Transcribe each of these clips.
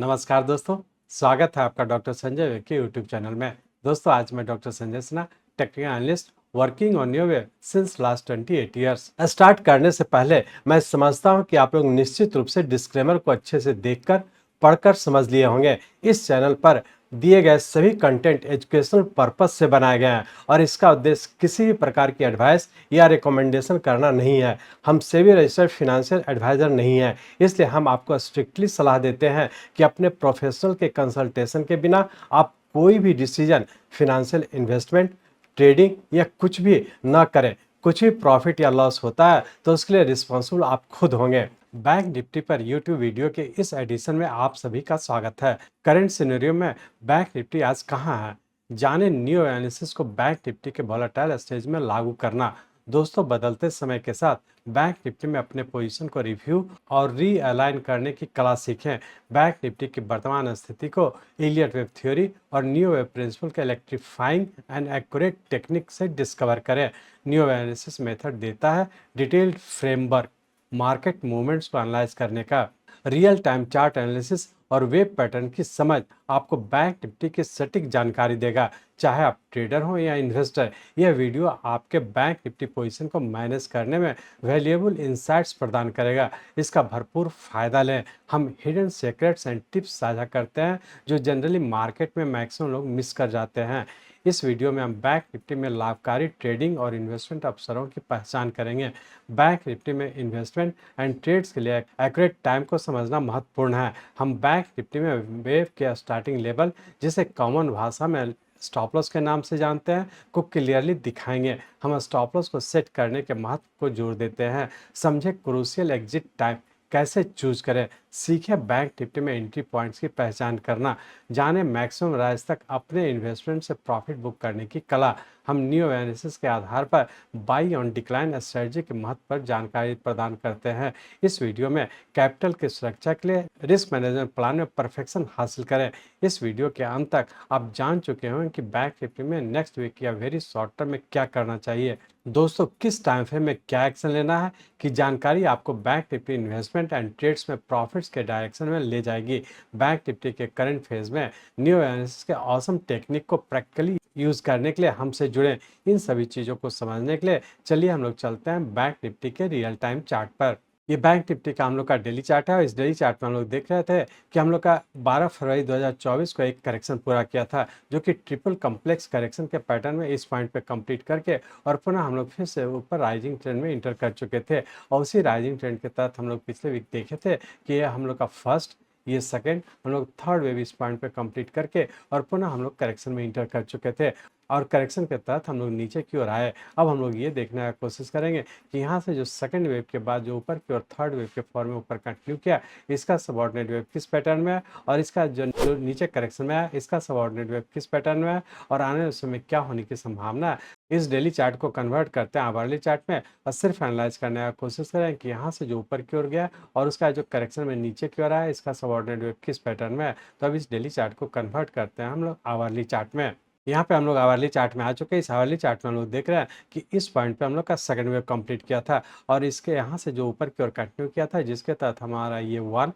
नमस्कार दोस्तों, स्वागत है आपका डॉक्टर संजय वेद के यूट्यूब चैनल में। दोस्तों आज मैं doctor Sanjay Sinha, technical analyst working on your way since last 28 years. Start करने से पहले मैं समझता हूं कि आप लोग निश्चित रूप से डिस्क्लेमर को अच्छे से देखकर पढ़कर समझ लिए होंगे। इस चैनल पर दिए गए सभी कंटेंट एजुकेशनल पर्पस से बनाए गए हैं और इसका उद्देश्य किसी भी प्रकार की एडवाइस या रिकमेंडेशन करना नहीं है। हम सेबी रजिस्टर्ड फिनेंशियल एडवाइजर नहीं है, इसलिए हम आपको स्ट्रिक्टली सलाह देते हैं कि अपने प्रोफेशनल के कंसल्टेशन के बिना आप कोई भी डिसीजन फिनेंशियल इन्वेस्टमेंट, ट्रेडिंग या कुछ भी ना करें। कुछ भी प्रॉफिट या लॉस होता है तो उसके लिए रिस्पॉन्सिबल आप खुद होंगे। बैंक निफ्टी पर यूट्यूब वीडियो के इस एडिशन में आप सभी का स्वागत है। करंट सिनेरियो में बैंक निफ्टी आज कहां है, जाने न्यू एनालिसिस को बैंक निफ्टी के वोलेटाइल स्टेज में लागू करना। दोस्तों बदलते समय के साथ बैंक निफ्टी में अपने पोजीशन को रिव्यू और रीअलाइन करने की कला सीखें। बैंक निफ्टी की वर्तमान स्थिति को इलियट वेब थ्योरी और न्यू वेब प्रिंसिपल के इलेक्ट्रीफाइंग एंड एक्यूरेट टेक्निक से डिस्कवर करें। न्यू एनालिसिस मेथड देता है डिटेल्ड फ्रेमवर्क मार्केट मूवमेंट्स को एनालाइज करने का। रियल टाइम चार्ट एनालिसिस और वेब पैटर्न की समझ आपको बैंक निफ्टी की सटीक जानकारी देगा। चाहे आप ट्रेडर हो या इन्वेस्टर, यह वीडियो आपके बैंक निफ्टी पोजीशन को मैनेज करने में वैल्यूएबल इंसाइट्स प्रदान करेगा। इसका भरपूर फायदा लें। हम हिडन सीक्रेट्स एंड टिप्स साझा करते हैं जो जनरली मार्केट में मैक्सिमम लोग मिस कर जाते हैं। इस वीडियो में हम बैंक निफ्टी में लाभकारी ट्रेडिंग और इन्वेस्टमेंट अवसरों की पहचान करेंगे। बैंक निफ्टी में इन्वेस्टमेंट एंड ट्रेड्स के लिए एक्यूरेट टाइम को समझना महत्वपूर्ण है। हम बैंक निफ्टी में वेव के स्टार्टिंग लेवल, जिसे कॉमन भाषा में स्टॉप लॉस के नाम से जानते हैं, को क्लियरली दिखाएंगे। हम स्टॉप लॉस को सेट करने के महत्व को जोर देते हैं। समझे क्रूशियल एग्जिट टाइम कैसे चूज करें, सीखे बैंक निफ्टी में एंट्री पॉइंट्स की पहचान करना, जाने मैक्सिमम राइज तक अपने इन्वेस्टमेंट से प्रॉफिट बुक करने की कला। हम न्यू एनालिसिस के आधार पर बाई ऑन डिक्लाइन स्ट्रेटजी के महत्व पर जानकारी प्रदान करते हैं। इस वीडियो में कैपिटल की सुरक्षा के लिए रिस्क मैनेजमेंट प्लान में परफेक्शन हासिल करें। इस वीडियो के अंत तक आप जान चुके होंगे कि बैंक निफ्टी में नेक्स्ट वीक या वेरी शॉर्ट टर्म में क्या करना चाहिए। दोस्तों किस टाइम फ्रेम में क्या एक्शन लेना है कि जानकारी आपको bank Nifty investment and trades में प्रॉफिट्स के डायरेक्शन में ले जाएगी। बैंक निफ्टी के करंट फेज में न्यू एनालिसिस के ऑसम टेक्निक को प्रैक्टिकली यूज करने के लिए हमसे जुड़े। इन सभी चीजों को समझने के लिए चलिए हम लोग चलते हैं बैंक निफ्टी के रियल टाइम चार्ट पर। ये बैंक निफ्टी का हम लोग का डेली चार्ट है और इस डेली चार्ट में हम लोग देख रहे थे कि हम लोग का 12 फरवरी 2024 को एक करेक्शन पूरा किया था, जो कि ट्रिपल कम्प्लेक्स करेक्शन के पैटर्न में इस पॉइंट पे कंप्लीट करके और पुनः हम लोग फिर से ऊपर राइजिंग ट्रेंड में इंटर कर चुके थे। और उसी राइजिंग ट्रेंड के तहत हम लोग पिछले वीक देखे थे कि ये हम लोग का फर्स्ट, ये सेकंड, हम लोग थर्ड वेव इस पॉइंट पे कंप्लीट करके और पुनः हम लोग करेक्शन में इंटर कर चुके थे और करेक्शन के तहत हम लोग नीचे की ओर आए। अब हम लोग ये देखने का कोशिश करेंगे कि यहाँ से जो सेकंड वेव के बाद जो ऊपर की ओर थर्ड वेव के फॉर्म में ऊपर कंटिन्यू किया, इसका सबऑर्डिनेट वेव किस पैटर्न में है और इसका जो नीचे करेक्शन में है इसका सबऑर्डिनेट वेव किस पैटर्न में है और आने वाले समय क्या होने की संभावना है। इस डेली चार्ट को कन्वर्ट करते हैं आवरली चार्ट में और सिर्फ एनालाइज करने का कोशिश करें कि यहाँ से जो ऊपर की ओर गया और उसका जो करेक्शन में नीचे की ओर आया, इसका सबऑर्डिनेट वेव किस पैटर्न में है। तो अब इस डेली चार्ट को कन्वर्ट करते हैं हम लोग आवरली चार्ट में। यहाँ पे हम लोग आवरली चार्ट में आ चुके हैं। इस आवरली चार्ट में हम लोग देख रहे हैं कि इस पॉइंट पे हम लोग का सेकंड वेव कंप्लीट किया था और इसके यहाँ से जो ऊपर की ओर कंटिन्यू किया था, जिसके तहत हमारा ये 1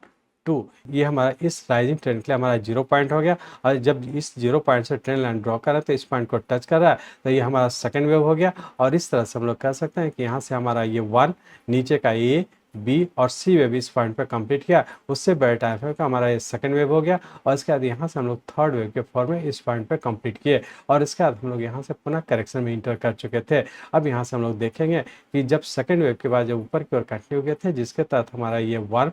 2 ये हमारा इस राइजिंग ट्रेंड के लिए हमारा 0 पॉइंट हो गया और जब इस 0 पॉइंट से ट्रेंड लाइन ड्रॉ कर रहा है तो इस पॉइंट को टच कर रहा है तो ये हमारा सेकंड वेव हो गया। और इस तरह से हम लोग कह सकते हैं कि यहाँ से हमारा ये 1, नीचे का ए, बी और सी वेव इस पॉइंट पे कंप्लीट किया, उससे बड़े टाइम फ्रेम का हमारा ये सेकंड वेव हो गया और इसके बाद यहाँ से हम लोग थर्ड वेव के फॉर्म में इस पॉइंट पे कंप्लीट किए और इसके बाद हम लोग यहाँ से पुनः करेक्शन में इंटर कर चुके थे। अब यहाँ से हम लोग देखेंगे कि जब सेकंड वेव के बाद जब ऊपर की ओर कंटिन्यू किए थे, जिसके तहत हमारा ये 1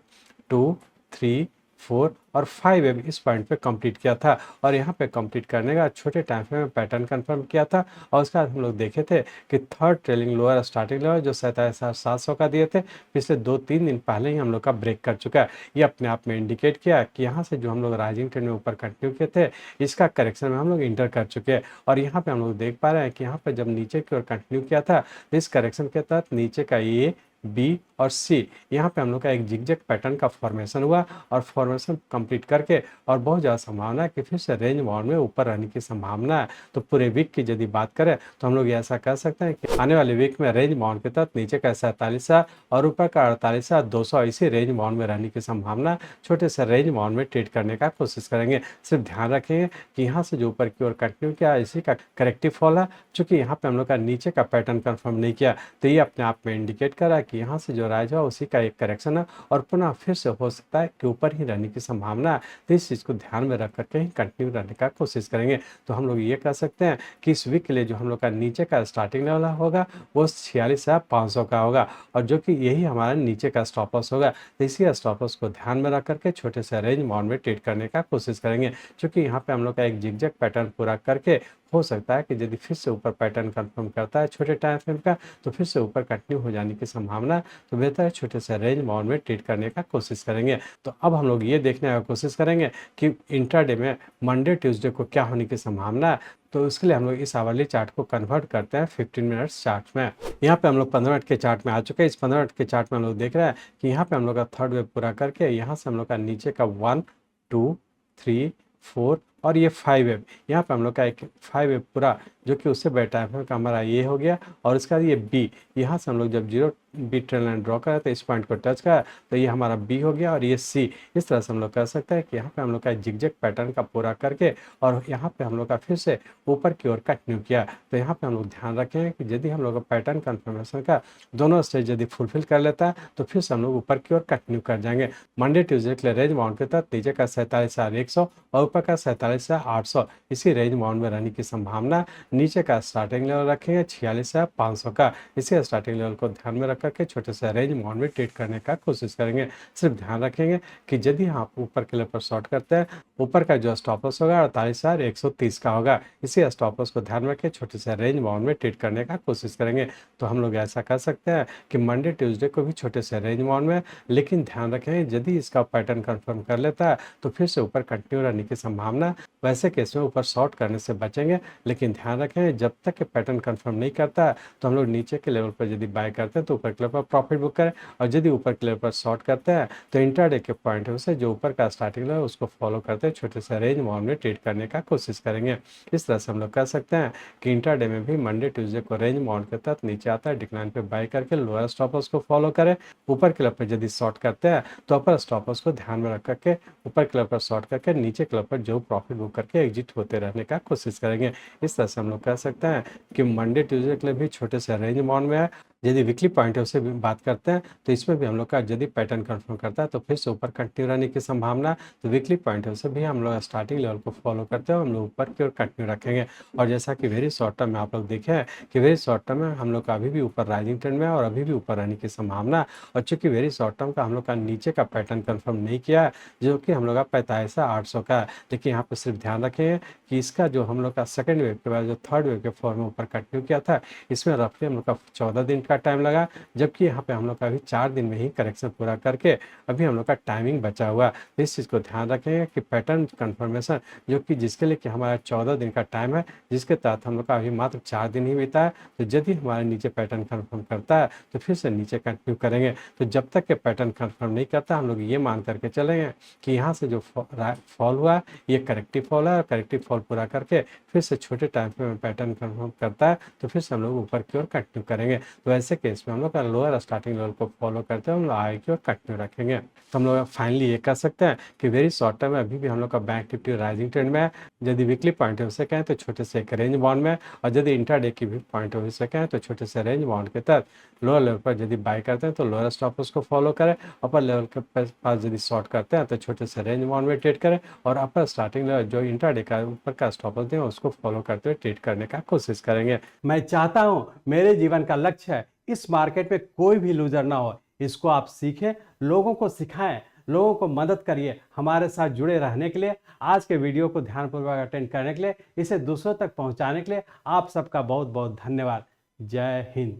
2 3 4 और 5 वेव इस पॉइंट पे कंप्लीट किया था और यहाँ पे कंप्लीट करने का छोटे टाइम फ्रेम में पैटर्न कंफर्म किया था और उसके बाद हम लोग देखे थे कि third trailing lower starting level जो 27,700 का दिए थे, पिछले 2-3 दिन पहले ही हम लोग का ब्रेक कर चुका है। ये अपने आप में इंडिकेट किया कि यहाँ से जो हम लोग राइजिंग ट्रेंड में ऊपर कंटिन्यू किए थे, इसका करेक्शन में हम लोग इंटर कर चुके हैं और यहाँ पे हम लोग देख पा रहे हैं कि यहाँ पे जब नीचे की ओर कंटिन्यू किया था तो इस करेक्शन के तहत नीचे का ए, बी और सी, यहाँ पे हम लोग का एक जिगजैग पैटर्न का फॉर्मेशन हुआ और फॉर्मेशन कंप्लीट करके और बहुत ज़्यादा संभावना है कि फिर से रेंज बाउंड में ऊपर रहने की संभावना है। तो पूरे वीक की यदि बात करें तो हम लोग ऐसा कह सकते हैं कि आने वाले वीक में रेंज बाउंड के तहत नीचे का 47 और ऊपर का 48,200 इसी रेंज बाउंड में रहने की संभावना। छोटे से रेंज बाउंड में ट्रेड करने का कोशिश करेंगे। सिर्फ ध्यान रखेंगे कि यहाँ से जो ऊपर की ओर कंटिन्यू किया इसी का करेक्टिव फॉल है। चूंकि यहाँ पे हम लोग का नीचे का पैटर्न कंफर्म नहीं किया तो ये अपने आप में इंडिकेट कर रहा है कि यहाँ से जो राइज हुआ उसी का एक करेक्शन है और पुनः फिर से हो सकता है कि ऊपर ही रहने की संभावना है। तो इस चीज़ को ध्यान में रख करके ही कंटिन्यू रहने का कोशिश करेंगे। तो हम लोग ये कह सकते हैं कि इस वीक के लिए जो हम लोग का नीचे का स्टार्टिंग लेवल होगा वो 46,500 का होगा और जो कि यही हमारा नीचे का स्टॉप लॉस होगा। तो इसी स्टॉप लॉस को ध्यान में रख करके छोटे से रेंज बाउंड में ट्रेड करने का कोशिश करेंगे। क्योंकि यहाँ पे हम लोग का एक जिगजैग पैटर्न पूरा करके हो सकता है कि यदि फिर से ऊपर पैटर्न कंफर्म करता है छोटे टाइम फ्रेम का तो फिर से ऊपर कंटिन्यू हो जाने की संभावना। तो बेहतर है छोटे से रेंज बाउंड में ट्रेड करने का कोशिश करेंगे। तो अब हम लोग ये देखने का कोशिश करेंगे कि इंट्राडे में मंडे ट्यूसडे को क्या होने की संभावना है। तो उसके लिए हम लोग इस आवरली चार्ट को कन्वर्ट करते हैं 15 मिनट्स चार्ट में। यहाँ पे हम लोग 15 मिनट के चार्ट में आ चुके हैं। इस 15 मिनट के चार्ट में हम लोग देख रहे हैं कि यहाँ पे हम लोग का थर्ड वेव पूरा करके यहाँ से हम लोग का नीचे का 1 2 3 4 और ये 5 वेव, यहाँ पे हम लोग का एक 5 वेव पूरा जो कि उससे बेटा है का हमारा ये हो गया। और इसका ये बी, यहाँ से हम लोग जब zero B trend line draw करा तो इस पॉइंट को टच करा तो ये हमारा बी हो गया और ये सी। इस तरह से हम लोग कह सकते हैं कि यहाँ पे हम लोग का जिगजैग पैटर्न का पूरा करके और यहाँ पे हम लोग का फिर से ऊपर की ओर कंटिन्यू किया। तो यहाँ पे हम लोग ध्यान रखें कि यदि हम लोग का पैटर्न कन्फर्मेशन का दोनों स्टेज यदि फुलफिल कर लेता है तो फिर से हम लोग ऊपर की ओर कंटिन्यू कर जाएंगे। मंडे ट्यूजडे के लिए रेंज बाउंड के तहत नीचे का 47,100 और ऊपर का 47,800 इसी रेंज बाउंड में रहने की संभावना। नीचे का स्टार्टिंग लेवल रखेंगे 46,500 का। इसी स्टार्टिंग लेवल को ध्यान में रख करके छोटे से रेंज बाउंड में ट्रेड करने का कोशिश करेंगे। सिर्फ ध्यान रखेंगे कि यदि आप ऊपर के लेवल पर शॉर्ट करते हैं ऊपर का जो स्टॉप लॉस होगा 48,130 का होगा। इसी स्टॉप लॉस को ध्यान में रखें छोटे से रेंज बाउंड में ट्रेड करने का कोशिश करेंगे। तो हम लोग ऐसा कर सकते हैं कि मंडे ट्यूसडे को भी छोटे से रेंज बाउंड में, लेकिन ध्यान रखें यदि इसका पैटर्न कंफर्म कर लेता है तो फिर से ऊपर कंटिन्यू रहने की संभावना। वैसे केस में ऊपर शॉर्ट करने से बचेंगे, लेकिन ध्यान रखें जब तक कि पैटर्न कंफर्म नहीं करता है तो हम लोग नीचे के लेवल पर यदि बाय करते हैं तो ऊपर के लेवल पर प्रॉफिट बुक करें और यदि ऊपर के लेवल पर शॉर्ट करते हैं तो इंट्राडे के पॉइंट ऑफ से जो ऊपर का स्टार्टिंग लेवल उसको फॉलो करते हैं छोटे से रेंज बाउंड में ट्रेड करने का कोशिश करेंगे। इस तरह से हम लोग कह सकते हैं कि इंट्राडे में भी मंडे ट्यूसडे को रेंज बाउंड के तहत नीचे आता है डिक्लाइन पे बाय करके लोअर स्टॉप लॉस को फॉलो करें। ऊपर के लेवल पर यदि शॉर्ट करते हैं तो अपर स्टॉप लॉस को ध्यान में रख करके ऊपर के लेवल पर शॉर्ट करके नीचे के लेवल पर जो प्रॉफिट बुक करके एग्जिट होते रहने का कोशिश करेंगे। इस तरह से हम लोग कह सकते हैं कि मंडे ट्यूसडे के लिए भी छोटे से रेंज बाउंड में है। यदि वीकली पॉइंट ऑफ से बात करते हैं तो इसमें भी हम लोग का यदि पैटर्न कंफर्म करता है तो फिर से ऊपर कंटिन्यू रहने की संभावना। तो वीकली पॉइंट ऑफ से भी हम लोग स्टार्टिंग लेवल को फॉलो करते हैं हम लोग ऊपर की ओर कंटिन्यू रखेंगे। और जैसा कि वेरी शॉर्ट टर्म में आप लोग देखे हैं कि वेरी शॉर्ट टर्म में हम लोग का अभी भी ऊपर राइजिंग ट्रेंड में है और अभी भी ऊपर रहने की संभावना। और चूंकि वेरी शॉर्ट टर्म का हम लोग का नीचे का पैटर्न कंफर्म नहीं किया है जो कि हम लोग का 45,800 का है, लेकिन यहाँ पर सिर्फ ध्यान रखें कि इसका जो हम लोग का सेकेंड वेव के बाद जो थर्ड वेव के फॉर्म में ऊपर कंटिन्यू किया था इसमें रफली हम लोग का 14 दिन का टाइम लगा, जबकि यहाँ पे हम लोग का अभी 4 दिन में ही करेक्शन पूरा करके अभी हम लोग का टाइमिंग बचा हुआ। तो इस चीज़ को ध्यान रखेंगे कि पैटर्न कंफर्मेशन जो कि जिसके लिए कि हमारा 14 दिन का टाइम है जिसके तहत हम लोग का अभी मात्र 4 दिन ही बीता है। तो यदि हमारे नीचे पैटर्न कन्फर्म करता है तो फिर से नीचे कंटिन्यू करेंगे। तो जब तक के पैटर्न कन्फर्म नहीं करता हम लोग ये मान करके चलेंगे कि यहाँ से जो फॉल हुआ ये करेक्टिव फॉल है और करेक्टिव फॉल पूरा करके फिर से छोटे टाइम में पैटर्न कन्फर्म करता है तो फिर से हम लोग ऊपर की ओर कंटिन्यू करेंगे। तो ऐसे केस में हम लोग लोअर स्टार्टिंग लेवल को फॉलो करते हैं हम लोग आगे की ओर कंटिन्यू रखेंगे। तो हम लोग फाइनली ये कह सकते हैं कि वेरी शॉर्ट टर्म में अभी भी हम लोग का बैंक निफ्टी राइजिंग ट्रेंड में है। यदि वीकली पॉइंट ऑफ से कहें तो छोटे से एक रेंज बाउंड में, और यदि इंट्राडे की भी पॉइंट ऑफ से कहें तो छोटे से रेंज बाउंड के तहत लोअर लेवल पर यदि बाय करते हैं तो लोअर स्टॉप उसको फॉलो करें। अपर लेवल के पास यदि शॉर्ट करते हैं तो छोटे से रेंज बाउंड में ट्रेड करें और अपर स्टार्टिंग लेवल जो इंट्राडे का ऊपर का स्टॉप दें उसको फॉलो करते हुए ट्रेड करने का कोशिश करेंगे। मैं चाहता हूं मेरे जीवन का लक्ष्य है इस मार्केट में कोई भी लूजर ना हो। इसको आप सीखें, लोगों को सिखाएं, लोगों को मदद करिए। हमारे साथ जुड़े रहने के लिए, आज के वीडियो को ध्यानपूर्वक अटेंड करने के लिए, इसे दूसरों तक पहुंचाने के लिए आप सबका बहुत बहुत धन्यवाद। जय हिंद।